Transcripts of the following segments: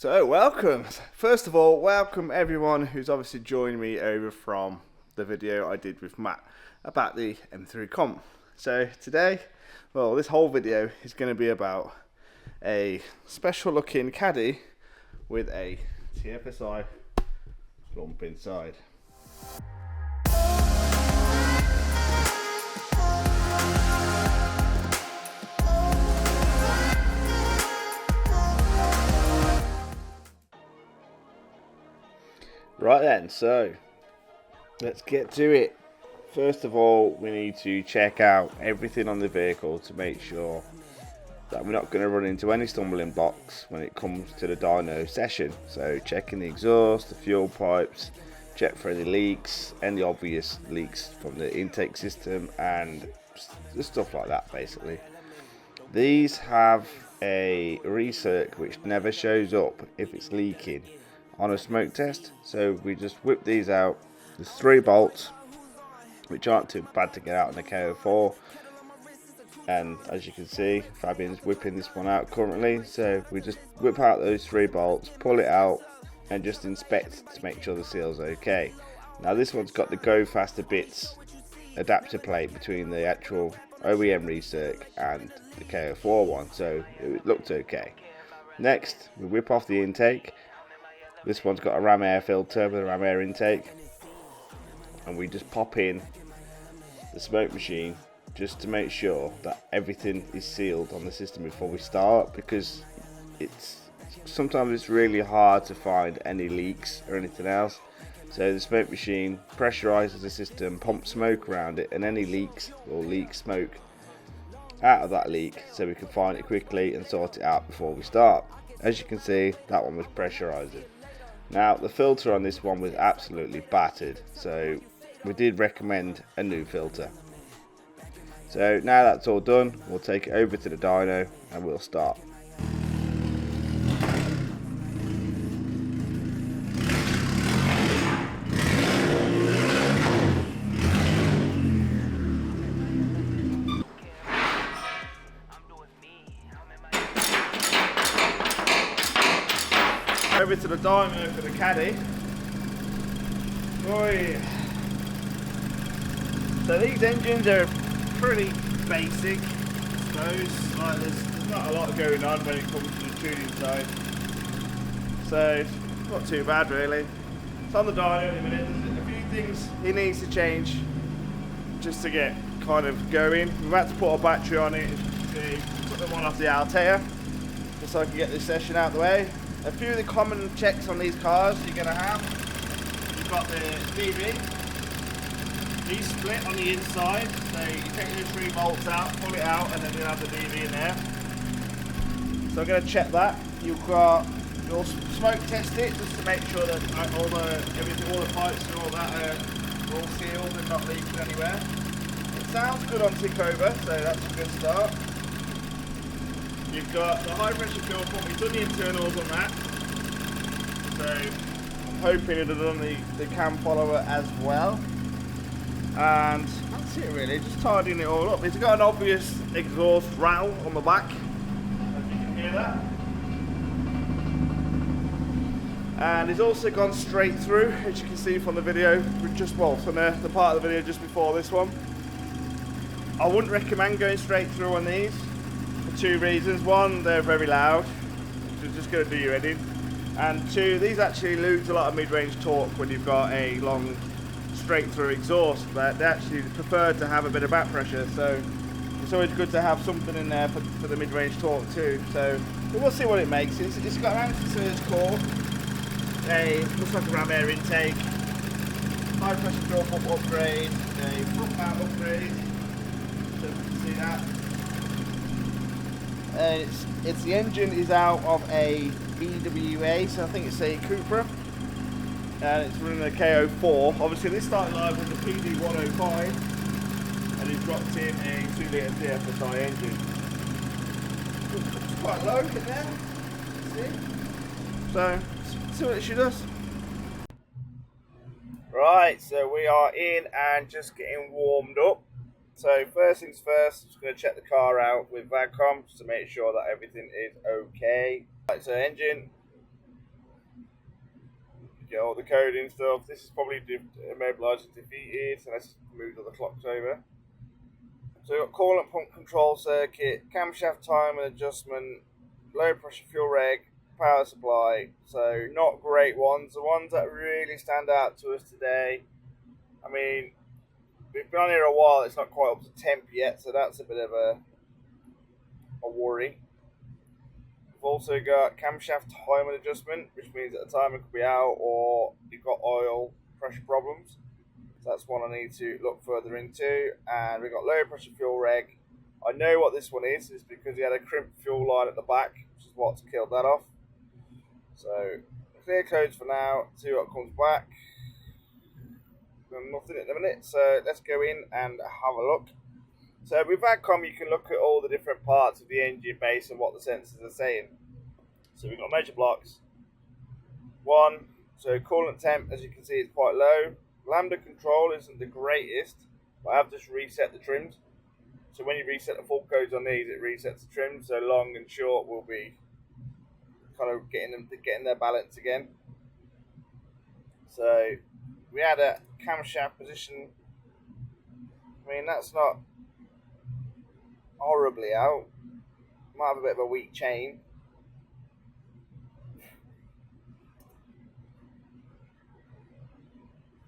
So welcome, first of all, welcome everyone who's obviously joined me over from the video I did with Matt about the M3 comp. So today, well, this whole video is going to be about a special looking caddy with a TFSI lump inside. Right then, so let's get to it. First of all, we need to check out everything on the vehicle to make sure that we're not going to run into any stumbling blocks when it comes to the dyno session. So checking the exhaust, the fuel pipes, check for any leaks, any obvious leaks from the intake system and stuff like that basically. These have a recirc which never shows up if it's leaking on a smoke test, so we just whip these out. There's 3 bolts which aren't too bad to get out on the KO4, and as you can see Fabian's whipping this one out currently, so we just whip out those 3 bolts, pull it out and just inspect to make sure the seal's okay. Now this one's got the Go Faster Bits adapter plate between the actual OEM recirc and the KO4 one, so it looked okay. Next we whip off the intake. This one's got a ram air filter with a ram air intake, and we just pop in the smoke machine just to make sure that everything is sealed on the system before we start, because sometimes it's really hard to find any leaks or anything else. So the smoke machine pressurizes the system, pumps smoke around it, and any leaks will leak smoke out of that leak so we can find it quickly and sort it out before we start. As you can see, that one was pressurizing. Now the filter on this one was absolutely battered, so we did recommend a new filter. So now that's all done, we'll take it over to the dyno and we'll start. Over to the dyno for the caddy. Oi. So these engines are pretty basic, I suppose. Like there's not a lot going on when it comes to the tuning side. So not too bad really. It's on the dyno in a minute. There's a few things he needs to change just to get kind of going. We've had to put a battery on it, as you can see. Took the one off the Altair just so I can get this session out of the way. A few of the common checks on these cars you're going to have. You've got the DV. These split on the inside, so you take the 3 bolts out, pull it out, and then you'll have the DV in there. So I'm going to check that. You've got, you'll smoke test it just to make sure that all the pipes and all that are all sealed and not leaking anywhere. It sounds good on tick over, so that's a good start. You've got the high pressure fuel pump, we've done the internals on that. So I'm hoping it'll have done the cam follower as well. And that's it really, just tidying it all up. It's got an obvious exhaust rattle on the back, as you can hear that. And it's also gone straight through, as you can see from the video, from the part of the video just before this one. I wouldn't recommend going straight through on these. 2 reasons. 1, they're very loud, which is just going to do your head in. And 2, these actually lose a lot of mid-range torque when you've got a long straight through exhaust, but they actually prefer to have a bit of back pressure, so it's always good to have something in there for the mid-range torque too. So we'll see what it makes. It's got an anti-surge core, looks like a ram air intake, high pressure fuel pump upgrade, a front mount upgrade, so you can see that. It's the engine is out of a BWA, so I think it's a Cupra, and it's running a KO4. Obviously this started live with the PD105 and it's dropped in a 2-litre TFSI engine. It's quite low in there, see? So see what she does. Right, so we are in and just getting warmed up. So first things first, just going to check the car out with VAGCOM just to make sure that everything is okay. Right, so engine get all the coding stuff. This is probably immobilised and defeated, so let's move all the clocks over. So we've got coolant pump control circuit, camshaft time and adjustment, low pressure fuel reg, power supply. So not great ones. The ones that really stand out to us today, I mean, we've been on here a while, it's not quite up to temp yet, so that's a bit of a worry. We've also got camshaft time and adjustment, which means that the timer could be out or you've got oil pressure problems. So that's one I need to look further into. And we've got low pressure fuel reg. I know what this one is. It's because he had a crimped fuel line at the back, which is what's killed that off. So clear codes for now. See what comes back. Nothing at the minute. So let's go in and have a look. So with VADCOM, you can look at all the different parts of the engine base and what the sensors are saying. So we've got measure blocks. One. So coolant temp, as you can see, is quite low. Lambda control isn't the greatest, but I have just reset the trims. So when you reset the full codes on these, it resets the trims. So long and short will be kind of getting their balance again. So we had a camshaft position. I mean, that's not horribly out. Might have a bit of a weak chain.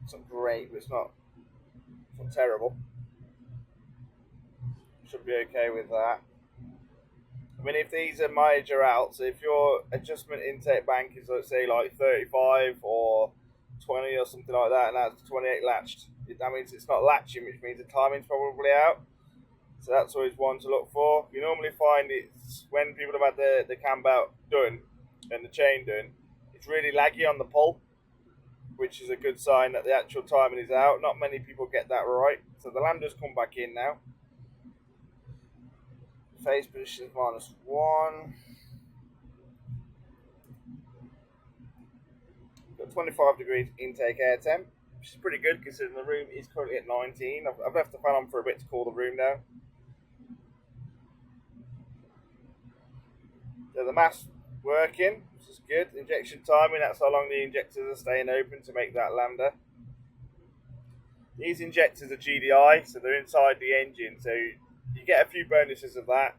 It's not great, but it's not terrible. Should be okay with that. I mean, if these are major out, so if your adjustment intake bank is, let's say, like 35 or 20 or something like that, and that's 28 latched, that means it's not latching, which means the timing's probably out. So that's always one to look for. You normally find it's when people have had the cam belt done and the chain done, it's really laggy on the pull, which is a good sign that the actual timing is out. Not many people get that right. So the lambda's come back in now. Phase position is -1. Got 25 degrees intake air temp, which is pretty good considering the room is currently at 19. I've left the fan on for a bit to cool the room now. So the mass working, which is good. Injection timing, that's how long the injectors are staying open to make that lambda. These injectors are GDI, so they're inside the engine, so you get a few bonuses of that.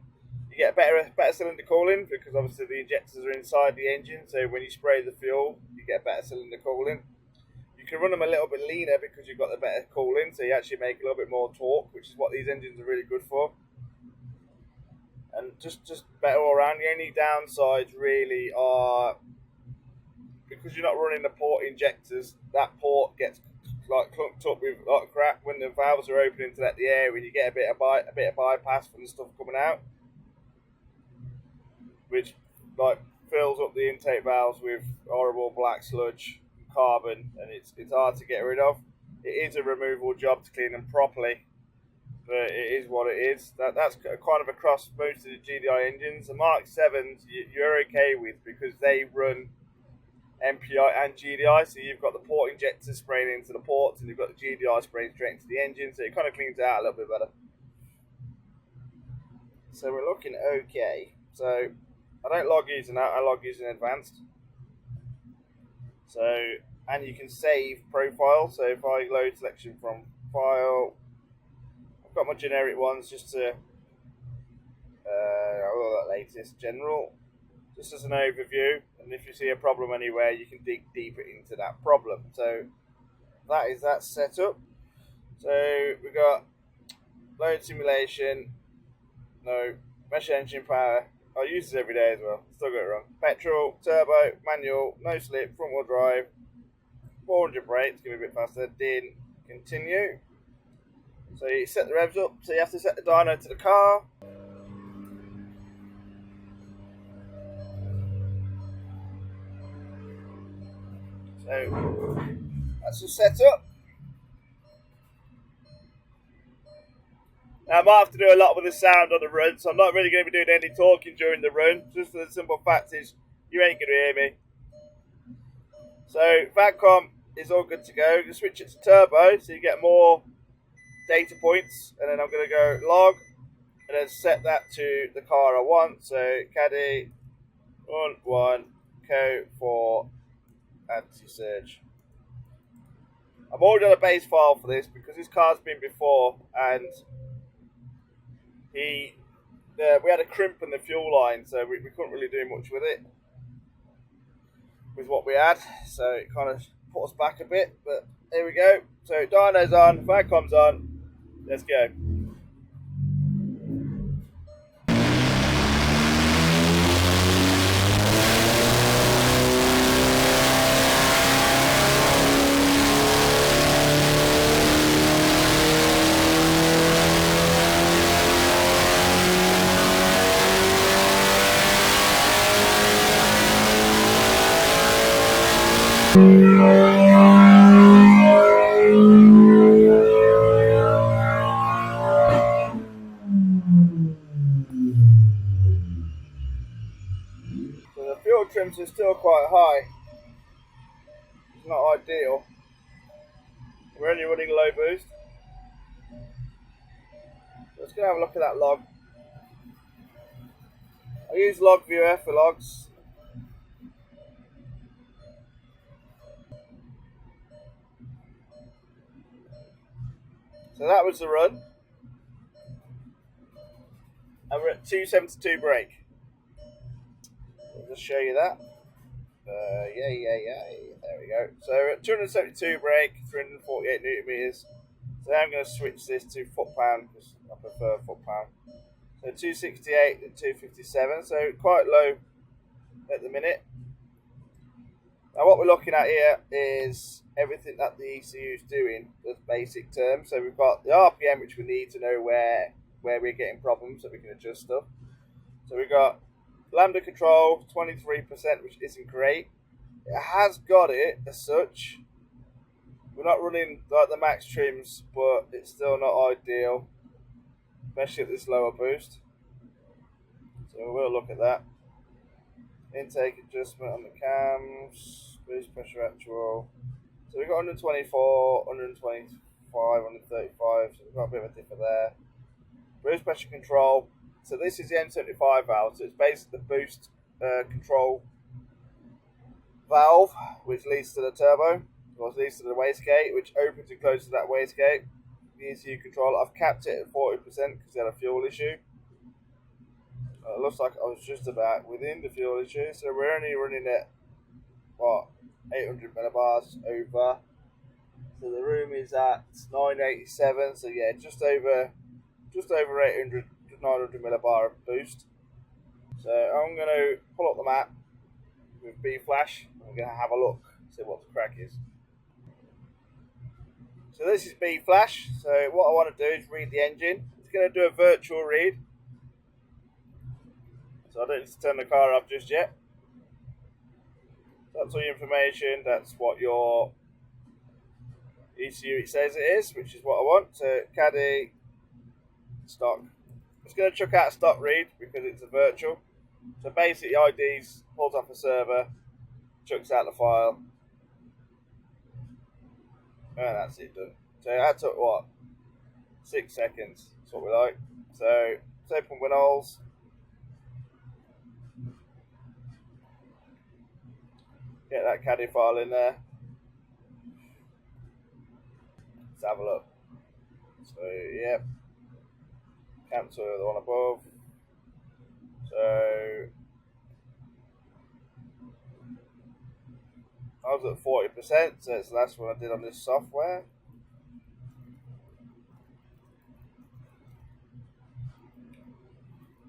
You get better cylinder cooling because obviously the injectors are inside the engine, so when you spray the fuel, you get better cylinder cooling. You can run them a little bit leaner because you've got the better cooling, so you actually make a little bit more torque, which is what these engines are really good for. And just better all around. The only downsides really are because you're not running the port injectors, that port gets like clumped up with a lot of crap when the valves are opening to let the air in. You get a bit of bypass from the stuff coming out, which like fills up the intake valves with horrible black sludge, carbon, and it's hard to get rid of. It is a removal job to clean them properly, but it is what it is. That's kind of across most of the GDI engines. The Mark 7s you're okay with because they run MPI and GDI, so you've got the port injectors spraying into the ports and you've got the GDI spraying straight into the engine, so it kind of cleans it out a little bit better. So we're looking okay. So I don't log using that, I log using advanced. So, and you can save profile, so if I load selection from file, I've got my generic ones just to latest general, just as an overview, and if you see a problem anywhere you can dig deeper into that problem. So that is that setup. So we've got load simulation, no measure engine power, I use this every day as well, still got it wrong. Petrol, turbo, manual, no slip, front wheel drive, 400 brakes, give me a bit faster, din, continue. So you set the revs up, so you have to set the dyno to the car. So that's the setup. Now I might have to do a lot with the sound on the run, so I'm not really going to be doing any talking during the run, just for the simple fact is you ain't going to hear me. So VADCOM is all good to go. You can switch it to turbo so you get more data points, and then I'm going to go log and then set that to the car I want. So Caddy 1 code 4 anti-surge. I've already done a base file for this because this car's been before, and we had a crimp in the fuel line, so we couldn't really do much with it, with what we had, so it kind of put us back a bit, but here we go. So dyno's on, fan com's on, let's go. So the fuel trims are still quite high. It's not ideal. We're only running low boost. Let's go have a look at that log. I use Log Viewer for logs. So that was the run. And we're at 272 brake. I'll just show you that. Yeah. There we go. So we're at 272 brake, 348 newton meters. So now I'm going to switch this to foot pound because I prefer foot pound. So 268 and 257. So quite low at the minute. Now what we're looking at here is everything that the ECU is doing, the basic terms. So we've got the RPM, which we need to know where we're getting problems so we can adjust stuff. So we've got lambda control 23%, which isn't great. It has got it as such. We're not running like the max trims, but it's still not ideal, especially at this lower boost. So we'll look at that. Intake adjustment on the cams, boost pressure actual. So we've got 124, 125, 135, so we've got a bit of a differ there. Boost pressure control. So this is the N75 valve, so it's basically the boost control valve, which leads to the turbo, or leads to the wastegate, which opens and closes that wastegate. The ECU control, I've capped it at 40% because they had a fuel issue. It looks like I was just about within the fuel issue, so we're only running at, what, 800 millibars over. So the room is at 987, so yeah, just over 800, 900 millibar boost. So I'm going to pull up the map with B flash. I'm going to have a look, see what the crack is. So this is B flash. So what I want to do is read the engine. It's going to do a virtual read. So I don't need to turn the car off just yet. That's all your information. That's what your ECU says it is, which is what I want. So Caddy stock. I'm just going to chuck out a stock read because it's a virtual. So basically IDs, pulls off a server, chucks out the file, and that's it done. So that took what? 6 seconds. That's what we like. So let's open WinOLS. Get that Caddy file in there. Let's have a look. So yep. Cancel the one above. So I was at 40%, so it's the last one I did on this software.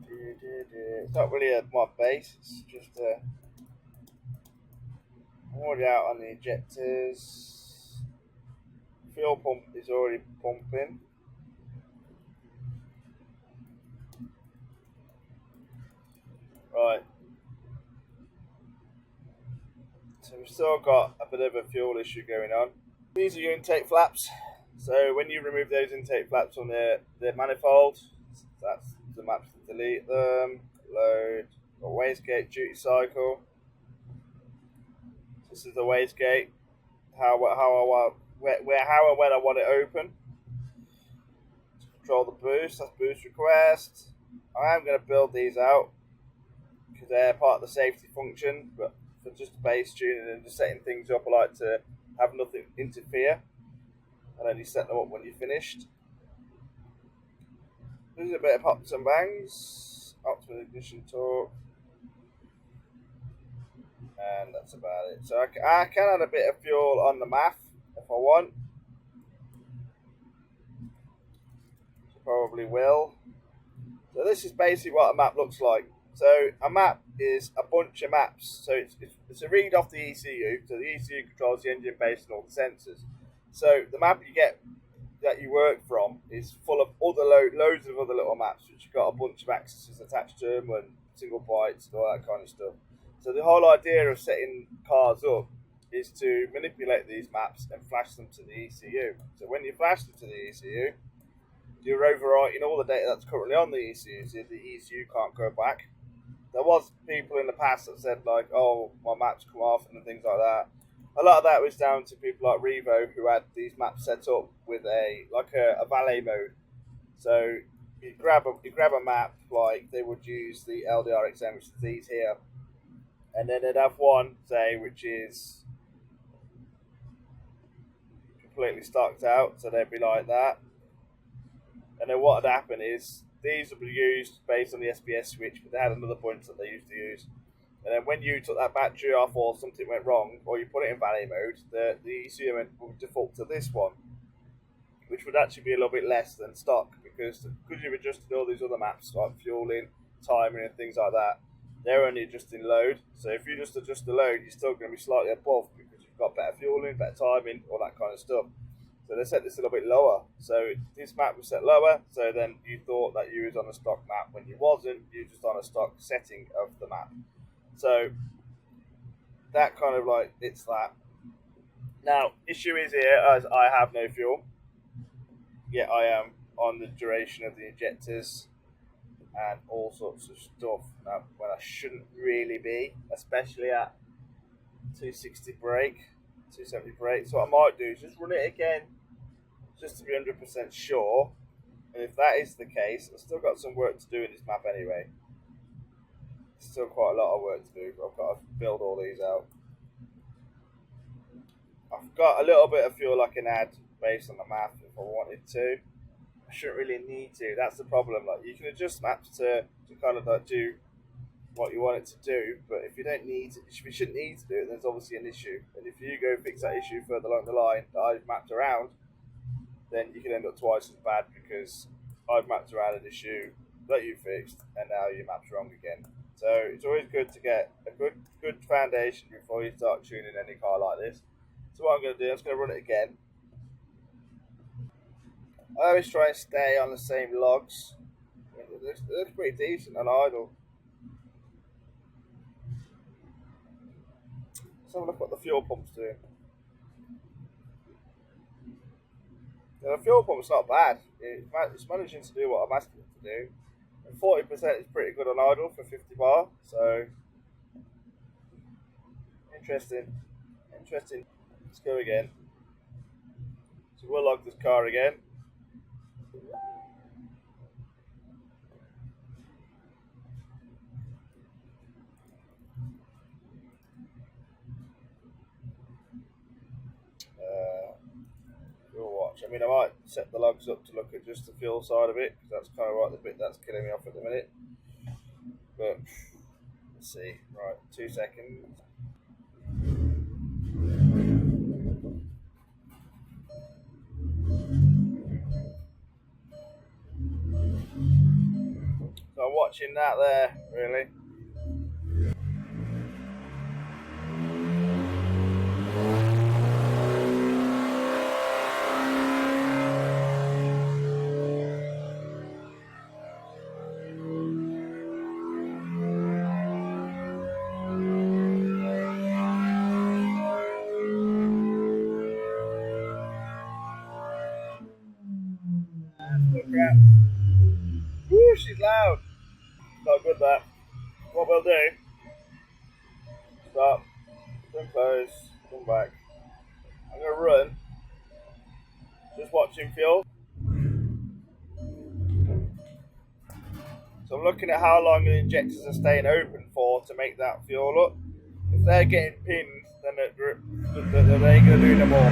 It's not really my base, it's just I'm already out on the injectors. Fuel pump is already pumping. Right. So we've still got a bit of a fuel issue going on. These are your intake flaps. So when you remove those intake flaps on their manifold, that's the maps to delete them. Load. Got wastegate duty cycle. This is the wastegate. How and when I want it open. To control the boost, that's boost request. I am going to build these out because they're part of the safety function, but for just base tuning and just setting things up. I like to have nothing interfere, and then you set them up when you're finished. There's a bit of pops and bangs, optimal ignition torque, and that's about it. So I can add a bit of fuel on the MAF if I want. Probably will. So this is basically what a map looks like. So a map is a bunch of maps. So it's a read off the ECU. So the ECU controls the engine base and all the sensors. So the map you get that you work from is full of other loads of other little maps, which have got a bunch of axes attached to them and single bytes and all that kind of stuff. So the whole idea of setting cars up is to manipulate these maps and flash them to the ECU. So when you flash them to the ECU, you're overwriting all the data that's currently on the ECU, so the ECU can't go back. There was people in the past that said like, oh, my maps come off and things like that. A lot of that was down to people like Revo who had these maps set up with a valet mode. So you grab a map, like they would use the LDRXM, which is these here, and then they'd have one, say, which is completely stocked out, so they'd be like that. And then what would happen is these would be used based on the SBS switch, but they had another bunch that they used to use. And then when you took that battery off or something went wrong, or you put it in valet mode, the ECU would default to this one, which would actually be a little bit less than stock because you've adjusted all these other maps like fueling, timing and things like that. They're only adjusting load. So if you just adjust the load, you're still going to be slightly above because you've got better fueling, better timing, all that kind of stuff. So they set this a little bit lower. So this map was set lower. So then you thought that you was on a stock map when you wasn't. You were just on a stock setting of the map. So that kind of like, it's that. Now, issue is here, as I have no fuel. Yet I am on the duration of the injectors and all sorts of stuff when I shouldn't really be, especially at 260 brake, 270 brake. So what I might do is just run it again, just to be 100% sure. And if that is the case, I've still got some work to do in this map anyway. Still quite a lot of work to do, but I've got to build all these out. I've got a little bit of fuel I can add based on the map if I wanted to. I shouldn't really need to. That's the problem. Like, you can adjust maps to kind of like do what you want it to do, but if you don't need to, if you shouldn't need to do it, there's obviously an issue. And if you go fix that issue further along the line that I've mapped around, then you can end up twice as bad because I've mapped around an issue that you fixed and now your map's wrong again. So it's always good to get a good foundation before you start tuning any car like this. So what I'm going to do, I'm just going to run it again. I always try and stay on the same logs. It looks pretty decent on idle. Let's have a look what the fuel pump's doing. The fuel pump's not bad. It's managing to do what I'm asking it to do. And 40% is pretty good on idle for 50 bar. So interesting. Let's go again. So we'll log this car again. We'll watch. I mean, I might set the logs up to look at just the fuel side of it, because that's kind of the bit that's killing me off at the minute. But let's see. Right, 2 seconds. So I'm watching that there, really. Crap. Woo, she's loud. Not good, that. What we'll do, stop, come close, come back. I'm going to run, just watching fuel. So I'm looking at how long the injectors are staying open for to make that fuel up. If they're getting pinned, then they ain't going to do no more.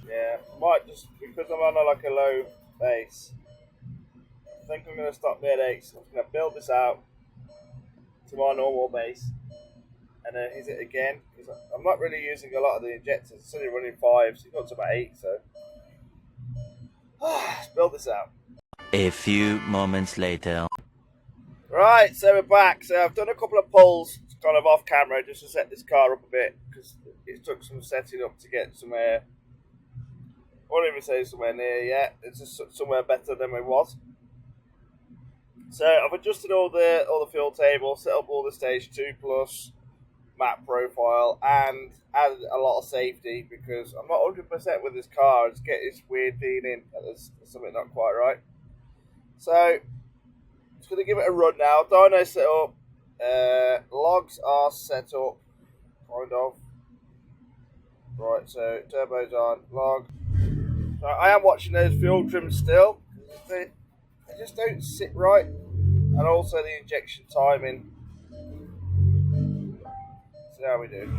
Yeah, might just because I'm on like a low base. I think I'm going to stop mid 8. So I'm going to build this out to my normal base and then hit it again. Because I'm not really using a lot of the injectors. It's only running 5, so it got to about 8. So let's build this out. A few moments later. Right, so we're back. So I've done a couple of pulls kind of off camera just to set this car up a bit because it took some setting up to get somewhere. I won't even say somewhere near yet. It's just somewhere better than it was. So I've adjusted all the fuel tables, set up all the stage 2 plus map profile, and added a lot of safety because I'm not 100% with this car. I just get this weird feeling that there's something not quite right. So just going to give it a run now. Dyno set up. Logs are set up, kind of. Right, so turbo's on. Log. So I am watching those fuel trims still. They just don't sit right. And also the injection timing. See how we do.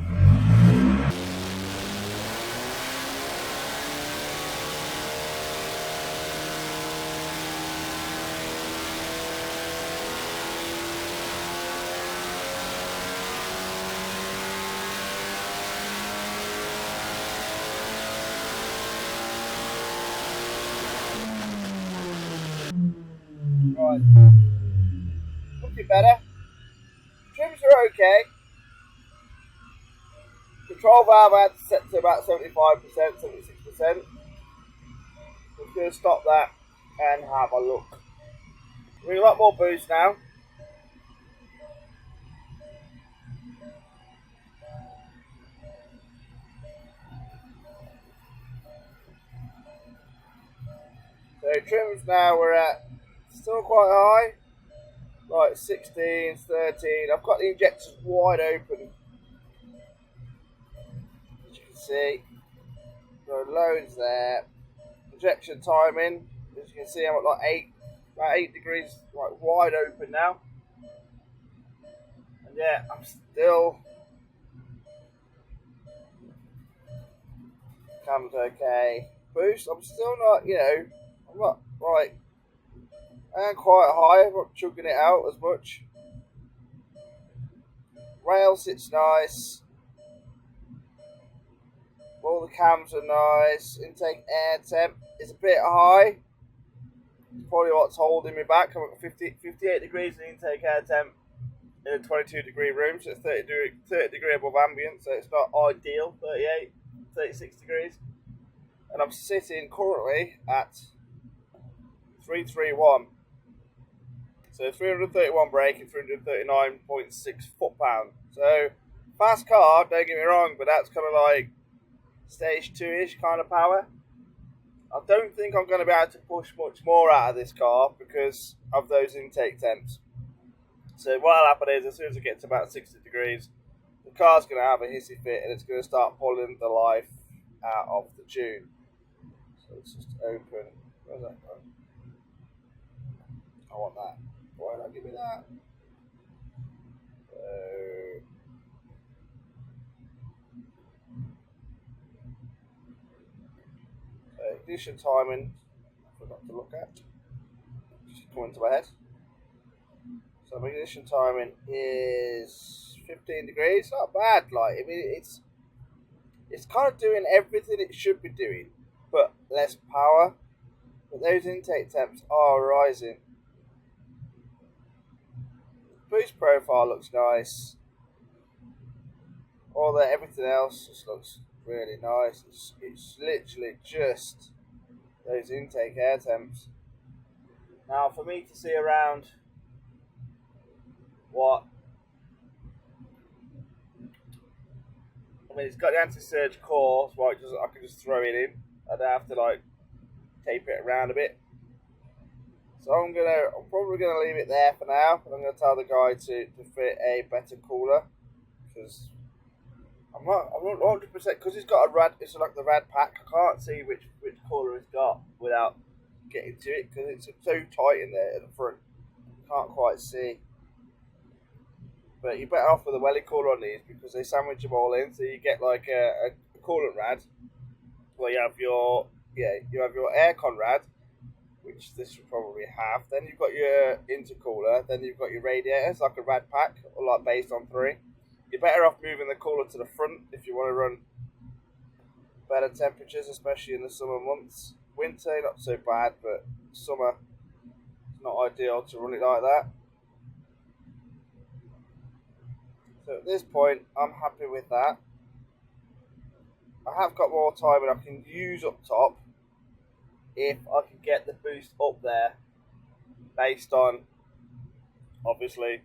Right. Looking better. Trims are okay. Control valve I had to set to about 75%, 76%. I'm going to stop that and have a look. We're getting a lot more boost now. So trims now we're at still quite high. Like 16, 13. I've got the injectors wide open. As you can see. So loads there. Injection timing. As you can see, I'm at like about 8 degrees, like wide open now. And yeah, I'm still. Comes okay. Boost, I'm still not, I'm not like. And quite high, I'm not chugging it out as much. Rail sits nice. All the cams are nice. Intake air temp is a bit high. It's probably what's holding me back. I'm at 58 degrees in intake air temp in a 22 degree room, so it's 30 degree above ambient, so it's not ideal. 38, 36 degrees. And I'm sitting currently at 331. So 331 brake and 339.6 foot-pound. So fast car, don't get me wrong, but that's kind of like stage 2-ish kind of power. I don't think I'm going to be able to push much more out of this car because of those intake temps. So what'll happen is as soon as I get to about 60 degrees, the car's going to have a hissy fit and it's going to start pulling the life out of the tune. So it's just open. Where's that going? I want that. Why not give me that? Ignition timing, I forgot to look at. Just come into my head. So my ignition timing is 15 degrees. Not bad. Like, I mean, it's kind of doing everything it should be doing, but less power. But those intake temps are rising. Boost profile looks nice. All that, everything else just looks really nice. It's literally just those intake air temps. Now, for me to see around what, I mean, it's got the anti-surge core, so I can just throw it in. I don't have to like tape it around a bit. So I'm probably gonna leave it there for now. I'm gonna tell the guy to fit a better cooler, because I'm not 100% because it's got a rad. It's like the rad pack. I can't see which cooler it's got without getting to it, because it's so tight in there at the front. You can't quite see. But you're better off with a welly cooler on these, because they sandwich them all in. So you get like a coolant rad, where you have your aircon rad, which this will probably have. Then you've got your intercooler. Then you've got your radiators, like a rad pack, or like based on 3. You're better off moving the cooler to the front if you want to run better temperatures, especially in the summer months. Winter, not so bad, but summer, it's not ideal to run it like that. So at this point, I'm happy with that. I have got more time and I can use up top if I can get the boost up there, based on, obviously,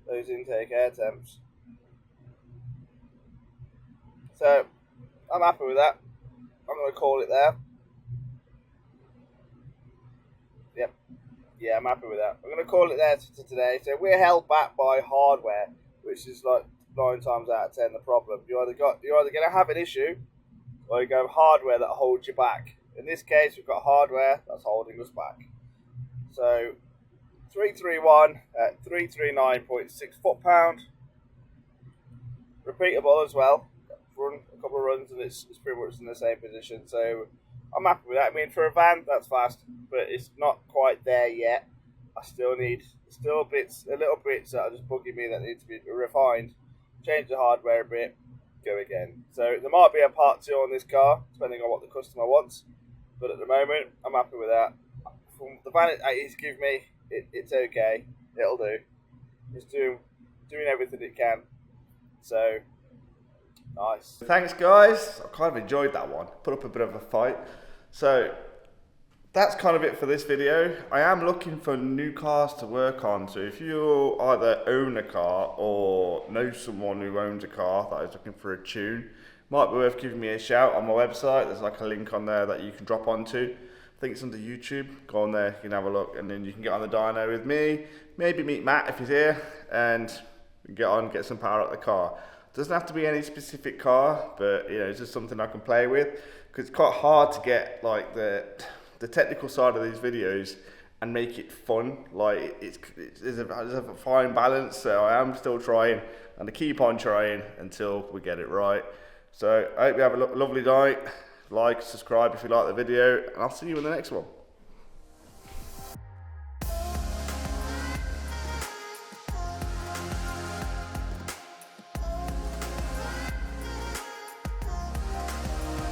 those intake air temps. So I'm happy with that. I'm going to call it there. Yep. Yeah, I'm happy with that. I'm going to call it there to today. So we're held back by hardware, which is like 9 times out of 10 the problem. You're either going to have an issue, or you're going to have hardware that holds you back. In this case, we've got hardware that's holding us back. So 331 at 339.6 foot-pound. Repeatable as well. Run a couple of runs and it's pretty much in the same position. So I'm happy with that. I mean, for a van, that's fast, but it's not quite there yet. I still need little bits that are just bugging me that need to be refined. Change the hardware a bit, go again. So there might be a part 2 on this car, depending on what the customer wants. But at the moment, I'm happy with that. From the van he's given me, it's okay. It'll do. It's doing everything it can. So, nice. Thanks guys, I kind of enjoyed that one. Put up a bit of a fight. So, that's kind of it for this video. I am looking for new cars to work on. So if you either own a car or know someone who owns a car that is looking for a tune, might be worth giving me a shout on my website. There's like a link on there that you can drop onto. I think it's under YouTube. Go on there, you can have a look, and then you can get on the dyno with me. Maybe meet Matt if he's here, and get some power out of the car. Doesn't have to be any specific car, but you know, it's just something I can play with, because it's quite hard to get like the technical side of these videos and make it fun. Like there's a fine balance, so I am still trying, and I keep on trying until we get it right. So I hope you have a lovely night. Like, subscribe if you like the video, and I'll see you in the next one.